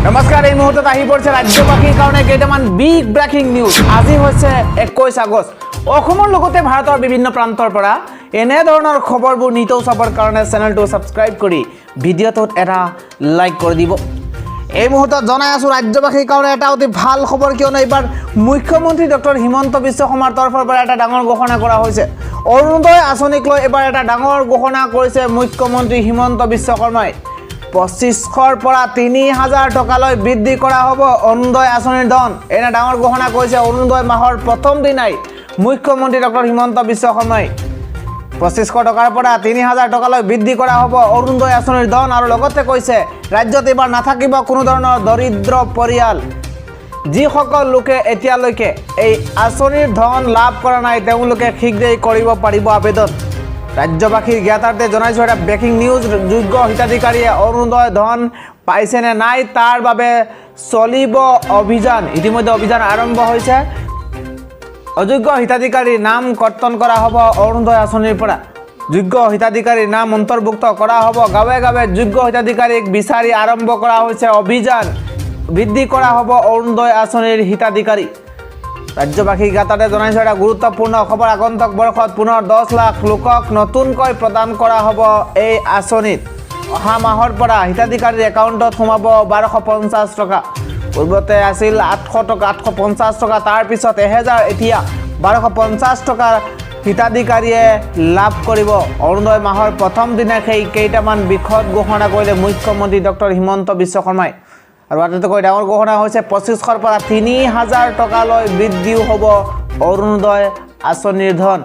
নমস্কাৰ এই মুহূৰ্তত আহি পৰিছে ৰাজ্যবাসীৰ কাৰণে কেইটামান বিগ ব্ৰেকিং নিউজ। আজি হৈছে 21 আগষ্ট। অসমৰ লগতে ভাৰতৰ বিভিন্ন প্ৰান্তৰ পৰা এনে ধৰণৰ খবৰবোৰ নিতৌ চাবৰ কাৰণে চেনেলটো সাবস্ক্ৰাইব কৰি ভিডিঅ'টোত এটা লাইক কৰি দিব। এই মুহূৰ্তত জনাই আছো ৰাজ্যবাসীৰ কাৰণে এটা অতি ভাল খবৰ, কিয়নো এইবাৰ মুখ্যমন্ত্ৰী ডক্টৰ হিমন্ত বিশ্ব শৰ্মাৰ তৰফৰ পৰা এটা ডাঙৰ ঘোষণা কৰা হৈছে। অৰুণোদয় আঁচনিক লৈ এবাৰ এটা ডাঙৰ ঘোষণা কৰিছে মুখ্যমন্ত্ৰী হিমন্ত বিশ্ব শৰ্মাই। 2500ৰ পৰা 3000 টকালৈ বৃদ্ধি কৰা হ'ব অৰুণোদয় আঁচনিৰ ধন। এনে ডাঙৰ ঘোষণা কৰিছে অৰুণোদয় মাহৰ প্ৰথম দিনাই মুখ্যমন্ত্ৰী ডক্টৰ হিমন্ত বিশ্ব শৰ্মাই। 2500 টকাৰ পৰা 3000 টকালৈ বৃদ্ধি কৰা হ'ব অৰুণোদয় আঁচনিৰ ধন, আৰু লগতে কৈছে ৰাজ্যত এবাৰ নাথাকিব কোনো ধৰণৰ দৰিদ্ৰ পৰিয়াল। যিসকল লোকে এতিয়ালৈকে এই আঁচনিৰ ধন লাভ কৰা নাই তেওঁলোকে শীঘ্ৰেই কৰিব পাৰিব আবেদন। ৰাজ্যবাসীৰ জ্ঞাতাৰ্থে জনাইছো এটা ব্ৰেকিং নিউজ। যোগ্য হিতাধিকাৰীয়ে অৰুণোদয় ধন পাইছে নে নাই তাৰ বাবে চলিব অভিযান। ইতিমধ্যে অভিযান আৰম্ভ হৈছে। অযোগ্য হিতাধিকাৰীৰ নাম কৰ্তন কৰা হ'ব অৰুণোদয় আঁচনিৰ পৰা। যোগ্য হিতাধিকাৰীৰ নাম অন্তৰ্ভুক্ত কৰা হ'ব। গাঁৱে গাঁৱে যোগ্য হিতাধিকাৰীক বিচাৰি আৰম্ভ কৰা হৈছে অভিযান। বৃদ্ধি কৰা হ'ব অৰুণোদয় আঁচনিৰ হিতাধিকাৰী। ৰাজ্যবাসী জ্ঞাতাতে জনাইছে এটা গুৰুত্বপূৰ্ণ খবৰ। আগন্তুক বৰ্ষত পুনৰ 10 লাখ লোকক নতুনকৈ প্ৰদান কৰা হ'ব এই আঁচনিত। অহা মাহৰ পৰা হিতাধিকাৰীৰ একাউণ্টত সোমাব 1250 টকা। পূৰ্বতে আছিল 800 টকা, 850 টকা, তাৰপিছত 1000, এতিয়া 1250 টকা হিতাধিকাৰীয়ে লাভ কৰিব। অৰুণোদয় মাহৰ প্ৰথম দিনা সেই কেইটামান বিষয়ত ঘোষণা কৰিলে মুখ্যমন্ত্ৰী ডক্টৰ হিমন্ত বিশ্ব শৰ্মাই। আৰু আটাইতকৈ ডাঙৰ ঘোষণা হৈছে 2500ৰ পৰা 3000 টকালৈ বৃদ্ধিও হ'ব অৰুণোদয় আঁচনিৰ ধন।